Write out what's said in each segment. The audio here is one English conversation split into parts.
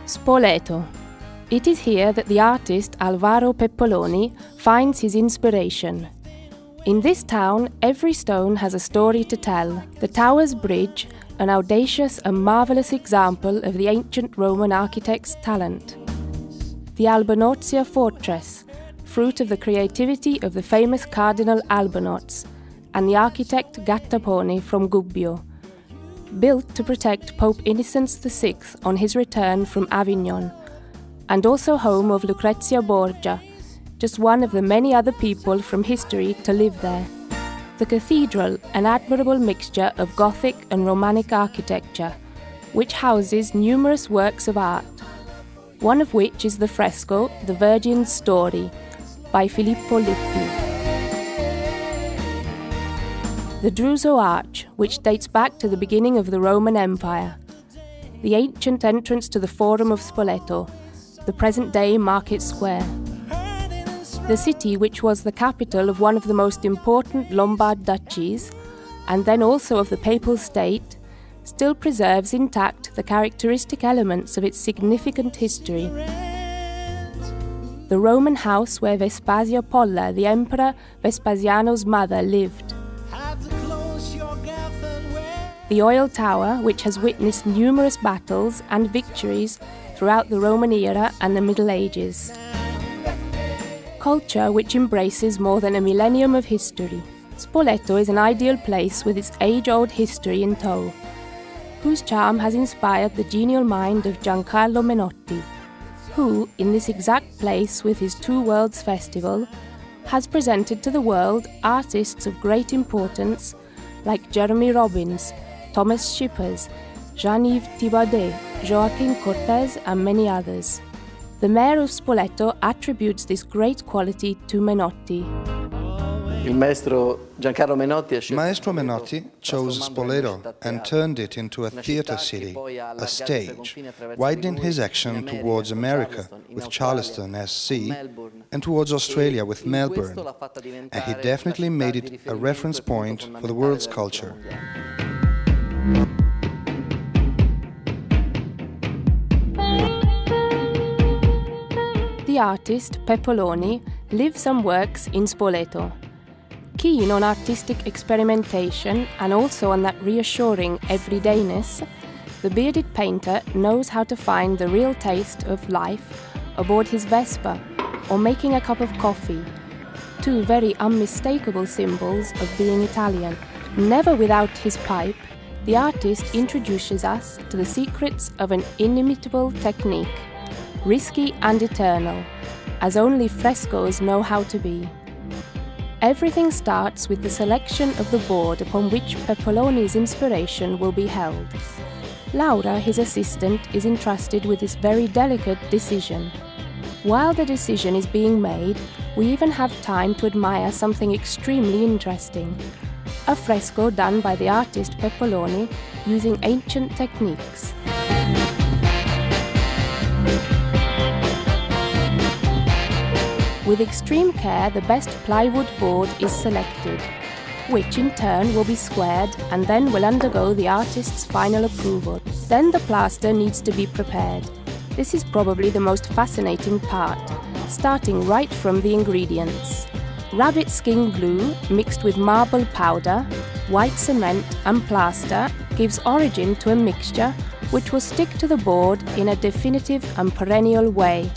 Spoleto. It is here that the artist ALVARO Peppoloni finds his inspiration. In this town, every stone has a story to tell. The tower's bridge, an audacious and marvellous example of the ancient Roman architect's talent. The Albanozia fortress, fruit of the creativity of the famous Cardinal Albanoz, and the architect Gattapone from Gubbio, built to protect Pope Innocent VI on his return from Avignon, and also home of Lucrezia Borgia, just one of the many other people from history to live there. The cathedral, an admirable mixture of Gothic and Romantic architecture, which houses numerous works of art, one of which is the fresco The Virgin's Story by Filippo Lippi. The Druso Arch, which dates back to the beginning of the Roman Empire. The ancient entrance to the Forum of Spoleto, the present-day Market Square. The city, which was the capital of one of the most important Lombard duchies, and then also of the Papal State, still preserves intact the characteristic elements of its significant history. The Roman house where Vespasia Polla, the Emperor Vespasiano's mother, lived. The oil tower, which has witnessed numerous battles and victories throughout the Roman era and the Middle Ages. Culture, which embraces more than a millennium of history. Spoleto is an ideal place with its age-old history in tow, whose charm has inspired the genial mind of Giancarlo Menotti, who, in this exact place with his Two Worlds Festival, has presented to the world artists of great importance like Jeremy Robbins, Thomas Shippers, Jean-Yves Thibaudet, Joaquin Cortez and many others. The mayor of Spoleto attributes this great quality to Menotti. Maestro Menotti chose Spoleto and turned it into a theatre city, a stage, widening his action towards America with Charleston SC and towards Australia with Melbourne, and he definitely made it a reference point for the world's culture. The artist, Peppoloni, lives and works in Spoleto. Keen on artistic experimentation and also on that reassuring everydayness, the bearded painter knows how to find the real taste of life aboard his Vespa or making a cup of coffee, two very unmistakable symbols of being Italian. Never without his pipe, the artist introduces us to the secrets of an inimitable technique, risky and eternal, as only frescoes know how to be. Everything starts with the selection of the board upon which Peppoloni's inspiration will be held. Laura, his assistant, is entrusted with this very delicate decision. While the decision is being made, we even have time to admire something extremely interesting. A fresco done by the artist Peppoloni using ancient techniques. With extreme care, the best plywood board is selected, which in turn will be squared and then will undergo the artist's final approval. Then the plaster needs to be prepared. This is probably the most fascinating part, starting right from the ingredients. Rabbit skin glue mixed with marble powder, white cement and plaster gives origin to a mixture which will stick to the board in a definitive and perennial way,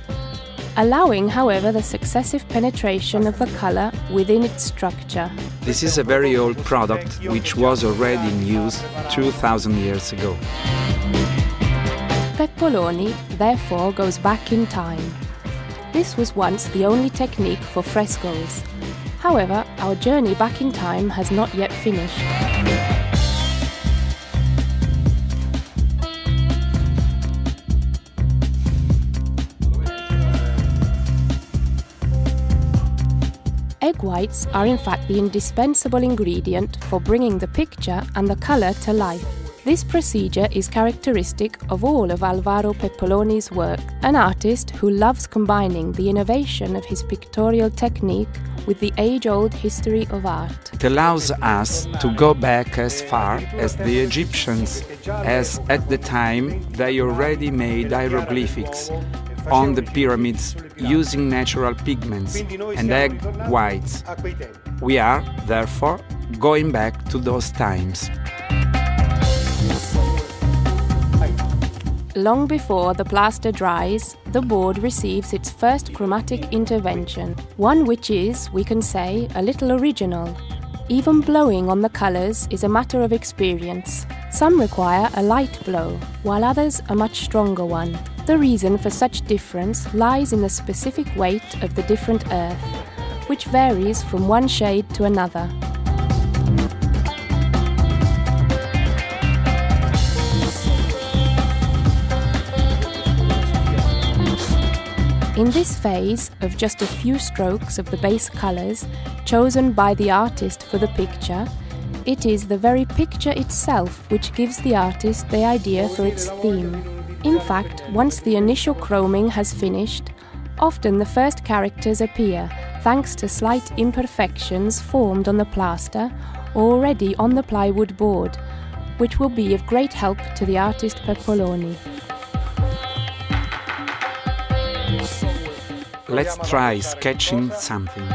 allowing, however, the successive penetration of the colour within its structure. This is a very old product which was already in use 2,000 years ago. Peppoloni, therefore, goes back in time. This was once the only technique for frescoes. However, our journey back in time has not yet finished. Egg whites are in fact the indispensable ingredient for bringing the picture and the colour to life. This procedure is characteristic of all of Alvaro Peppoloni's work, an artist who loves combining the innovation of his pictorial technique with the age-old history of art. It allows us to go back as far as the Egyptians, as at the time they already made hieroglyphics on the pyramids using natural pigments and egg whites. We are, therefore, going back to those times. Long before the plaster dries, the board receives its first chromatic intervention, one which is, we can say, a little original. Even blowing on the colours is a matter of experience. Some require a light blow, while others a much stronger one. The reason for such difference lies in the specific weight of the different earth, which varies from one shade to another. In this phase of just a few strokes of the base colours chosen by the artist for the picture, it is the very picture itself which gives the artist the idea for its theme. In fact, once the initial chroming has finished, often the first characters appear thanks to slight imperfections formed on the plaster or already on the plywood board, which will be of great help to the artist Peppoloni. Let's try sketching something.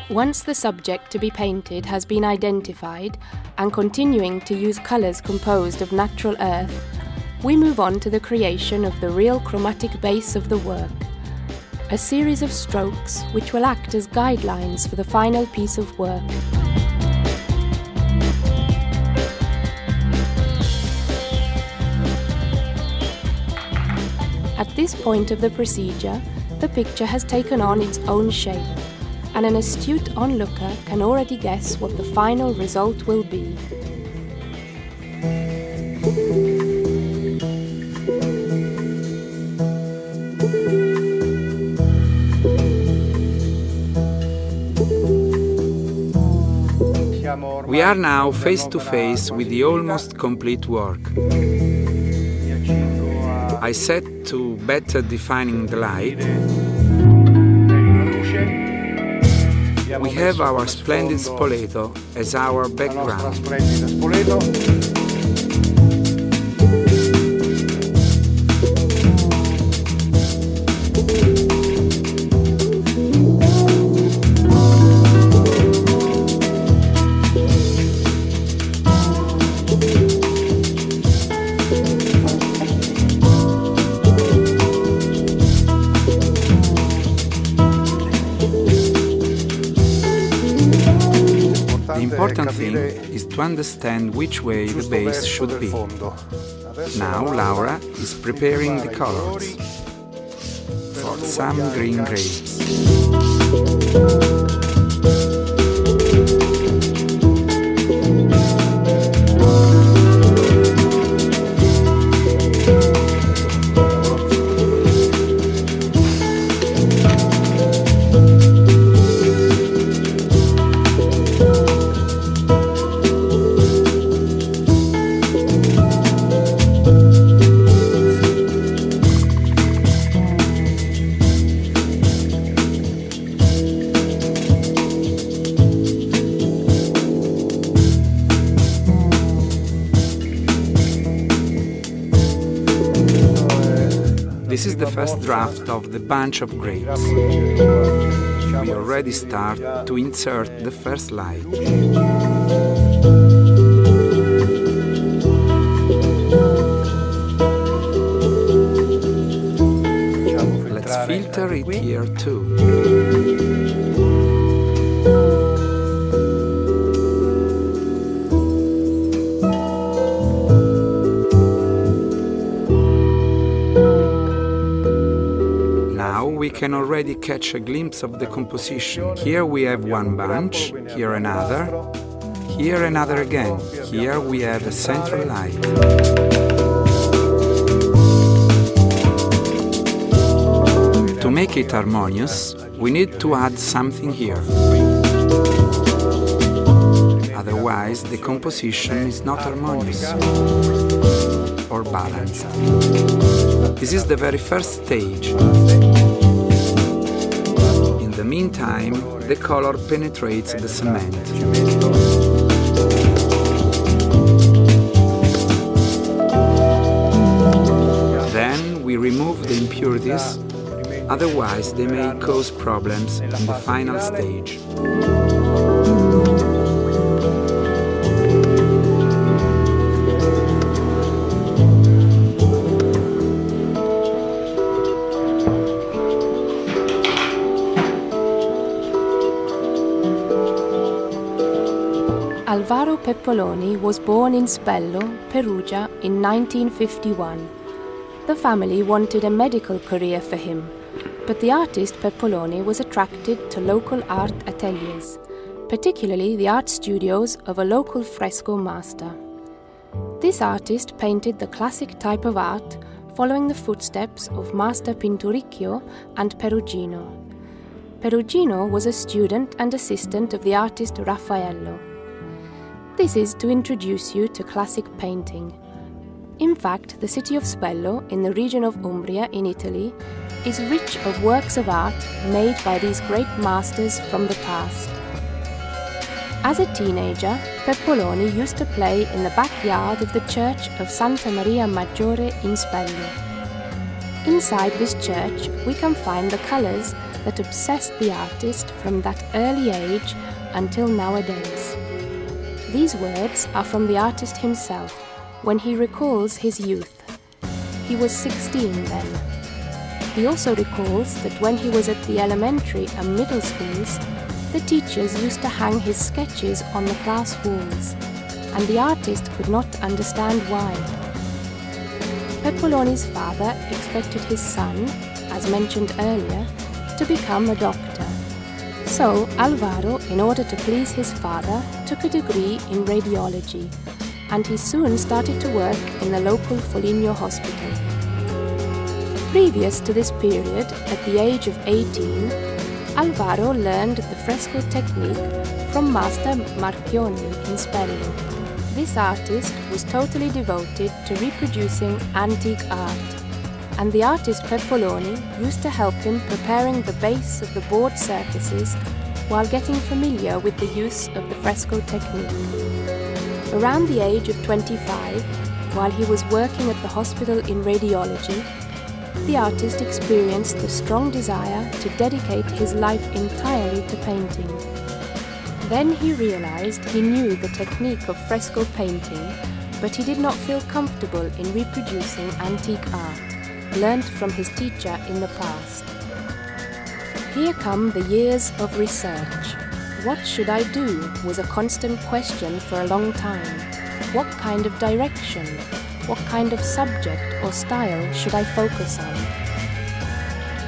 Once the subject to be painted has been identified and continuing to use colours composed of natural earth, we move on to the creation of the real chromatic base of the work, a series of strokes which will act as guidelines for the final piece of work. At this point of the procedure, the picture has taken on its own shape, and an astute onlooker can already guess what the final result will be. We are now face to face with the almost complete work. I set to better defining the light. We have our splendid Spoleto as our background. The important thing is to understand which way the base should be. Now Laura is preparing the colors for some green grapes. This is the first draft of the bunch of grapes. We already start to insert the first light. Let's filter it here too. We can already catch a glimpse of the composition. Here we have one bunch, here another again. Here we have a central light. To make it harmonious, we need to add something here. otherwise the composition is not harmonious or balanced. This is the very first stage. In the meantime, the color penetrates the cement. Then we remove the impurities, otherwise they may cause problems in the final stage. Alvaro Peppoloni was born in Spello, Perugia in 1951. The family wanted a medical career for him, but the artist Peppoloni was attracted to local art ateliers, particularly the art studios of a local fresco master. This artist painted the classic type of art, following the footsteps of Master Pinturicchio and Perugino. Perugino was a student and assistant of the artist Raffaello. This is to introduce you to classic painting. In fact, the city of Spello, in the region of Umbria in Italy, is rich of works of art made by these great masters from the past. As a teenager, Peppoloni used to play in the backyard of the church of Santa Maria Maggiore in Spello. Inside this church, we can find the colours that obsessed the artist from that early age until nowadays. These words are from the artist himself, when he recalls his youth. He was 16 then. He also recalls that when he was at the elementary and middle schools, the teachers used to hang his sketches on the class walls, and the artist could not understand why. Peppoloni's father expected his son, as mentioned earlier, to become a doctor. So Alvaro, in order to please his father, took a degree in radiology, and he soon started to work in the local Foligno hospital. Previous to this period, at the age of 18, Alvaro learned the fresco technique from Master Marchioni in Spello. This artist was totally devoted to reproducing antique art, and the artist Peppoloni used to help him preparing the base of the board surfaces while getting familiar with the use of the fresco technique. Around the age of 25, while he was working at the hospital in radiology, the artist experienced the strong desire to dedicate his life entirely to painting. Then he realized he knew the technique of fresco painting, but he did not feel comfortable in reproducing antique art, learnt from his teacher in the past. Here come the years of research. What should I do was a constant question for a long time. What kind of direction, what kind of subject or style should I focus on?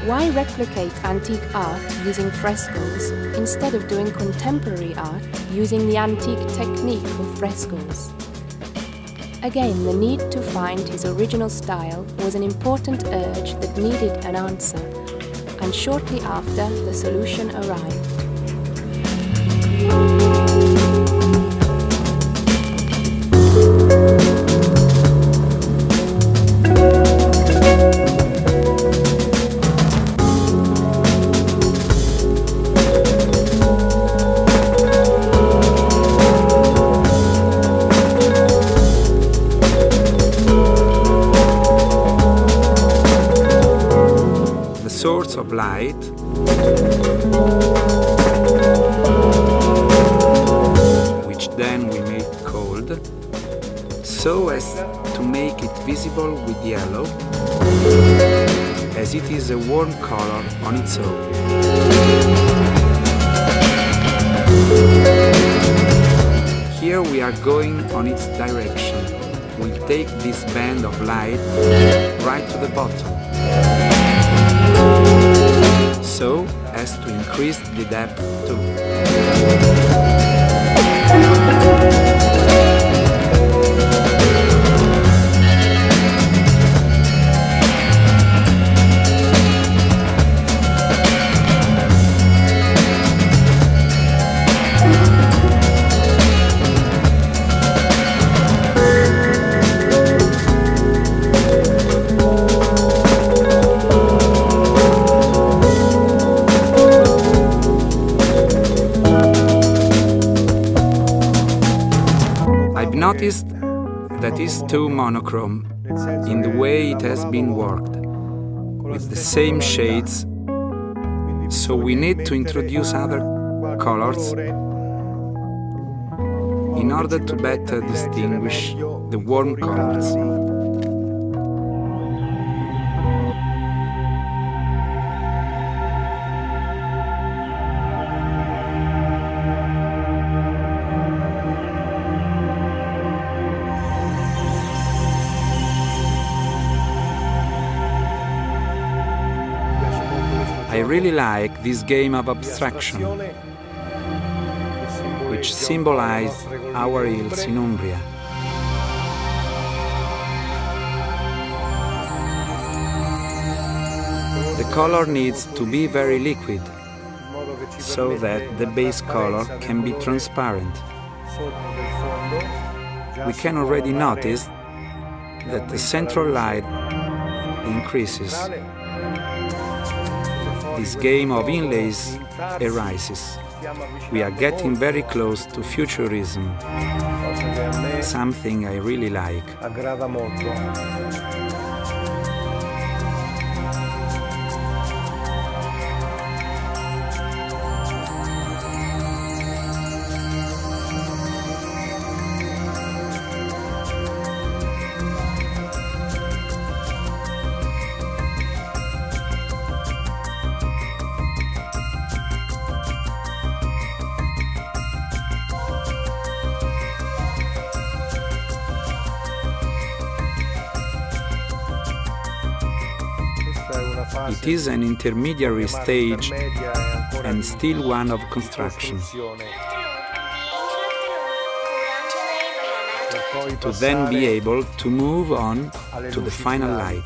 Why replicate antique art using frescoes instead of doing contemporary art using the antique technique of frescoes? Again, the need to find his original style was an important urge that needed an answer, and shortly after, the solution arrived. Source of light which then we make cold so as to make it visible with yellow, as it is a warm color on its own. Here we are going on its direction. We'll take this band of light right to the bottom, so as to increase the depth too. noticed that it's too monochrome in the way it has been worked, with the same shades, so we need to introduce other colors in order to better distinguish the warm colors. I really like this game of abstraction, which symbolized our hills in Umbria. The color needs to be very liquid, so that the base color can be transparent. We can already notice that the central light increases. This game of inlays arises. We are getting very close to futurism, something I really like. It is an intermediary stage and still one of construction, to then be able to move on to the final light.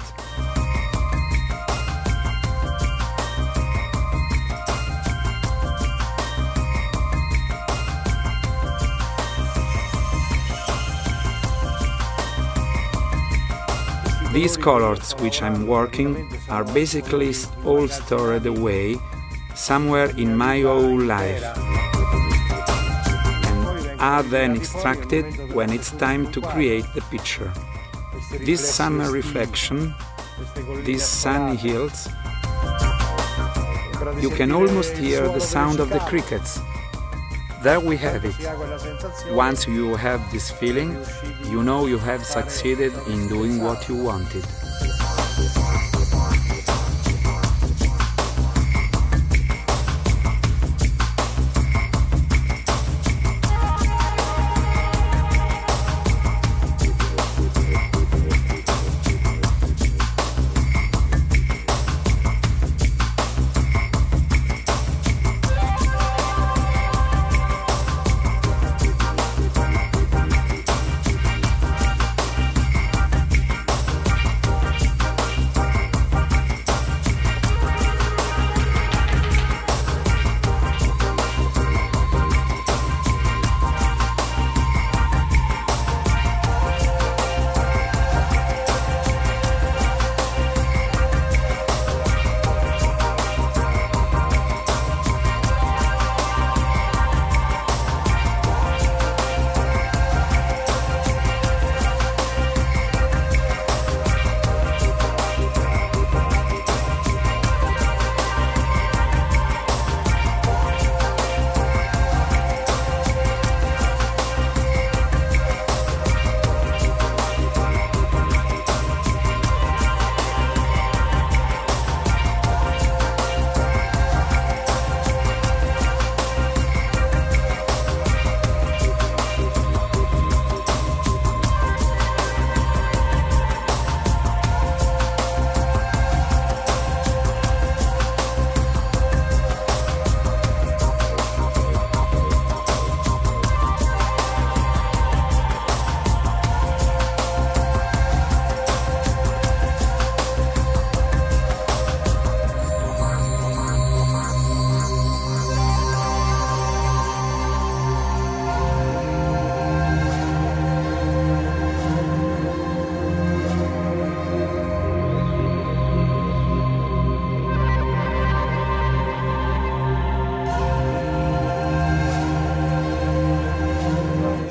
These colors which I'm working are basically all stored away somewhere in my whole life and are then extracted when it's time to create the picture. This summer reflection, these sunny hills, you can almost hear the sound of the crickets. There we have it. Once you have this feeling, you know you have succeeded in doing what you wanted.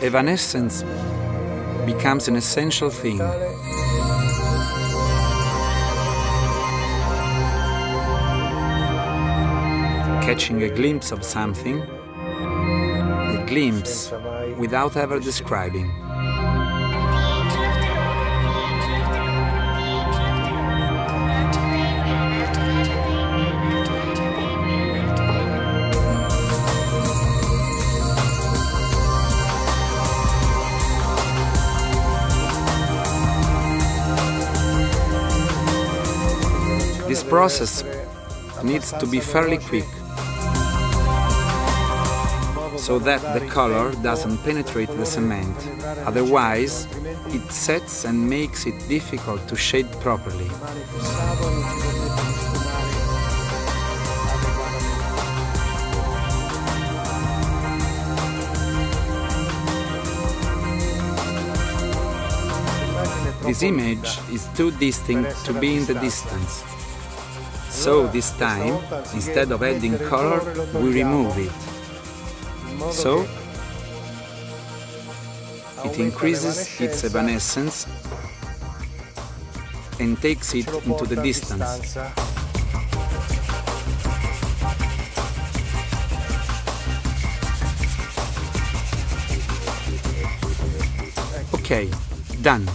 Evanescence becomes an essential thing. Catching a glimpse of something, a glimpse without ever describing. This process needs to be fairly quick, so that the color doesn't penetrate the cement. Otherwise, it sets and makes it difficult to shade properly. This image is too distinct to be in the distance. So this time, instead of adding color, we remove it. So it increases its evanescence and takes it into the distance. Okay, done.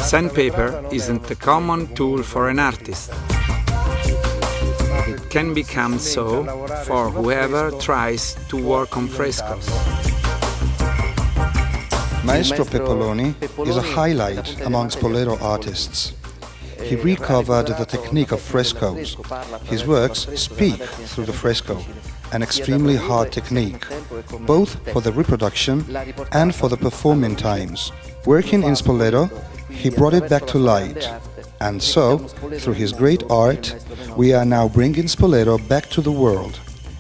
Sandpaper isn't a common tool for an artist. It can become so for whoever tries to work on frescoes. Maestro Peppoloni is a highlight among Spoleto artists. He recovered the technique of frescoes. His works speak through the fresco, an extremely hard technique, both for the reproduction and for the performing times. Working in Spoleto, he brought it back to light. And so, through his great art, we are now bringing Spoleto back to the world,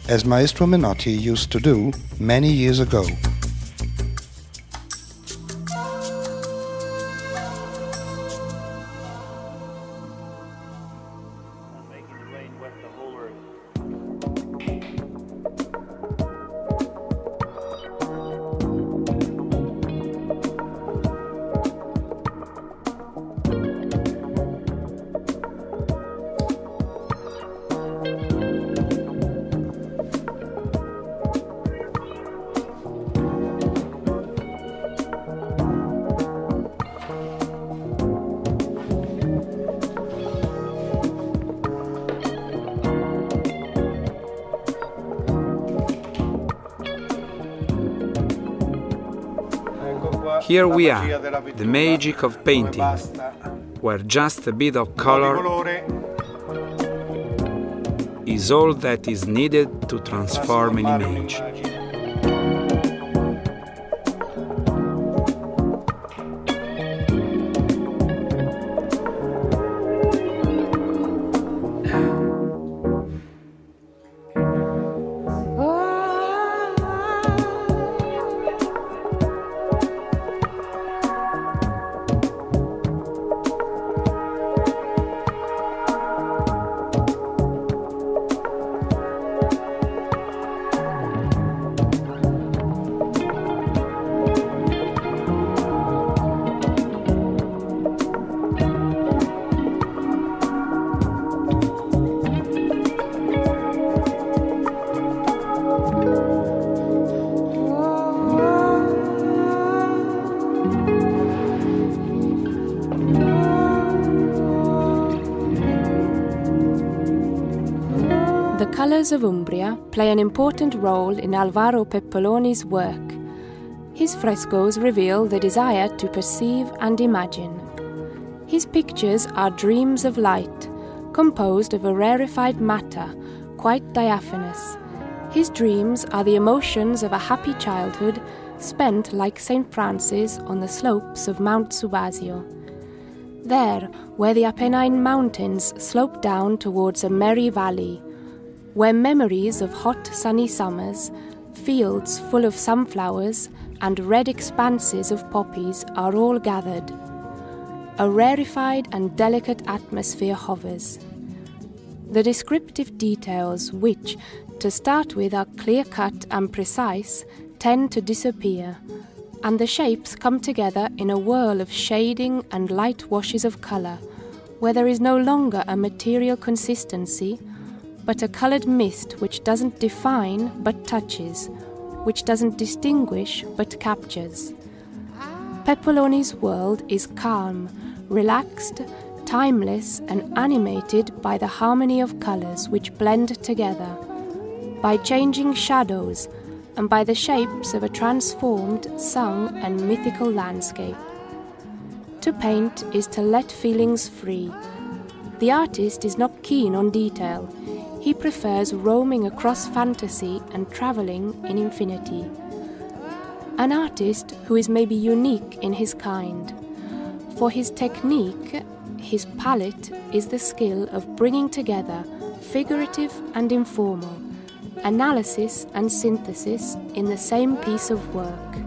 as Maestro Menotti used to do many years ago. Here we are, the magic of painting, where just a bit of color is all that is needed to transform an image. The colours of Umbria play an important role in Alvaro Peppoloni's work. His frescoes reveal the desire to perceive and imagine. His pictures are dreams of light, composed of a rarefied matter, quite diaphanous. His dreams are the emotions of a happy childhood spent like St. Francis on the slopes of Mount Subasio. There, where the Apennine Mountains slope down towards a merry valley, where memories of hot sunny summers, fields full of sunflowers, and red expanses of poppies are all gathered. A rarefied and delicate atmosphere hovers. the descriptive details which, to start with, are clear-cut and precise, tend to disappear, and the shapes come together in a whirl of shading and light washes of colour, where there is no longer a material consistency, but a coloured mist which doesn't define but touches, which doesn't distinguish but captures. Peppoloni's world is calm, relaxed, timeless and animated by the harmony of colours which blend together, by changing shadows and by the shapes of a transformed, sung and mythical landscape. To paint is to let feelings free. The artist is not keen on detail. He prefers roaming across fantasy and travelling in infinity. An artist who is maybe unique in his kind. For his technique, his palette is the skill of bringing together figurative and informal, analysis and synthesis in the same piece of work.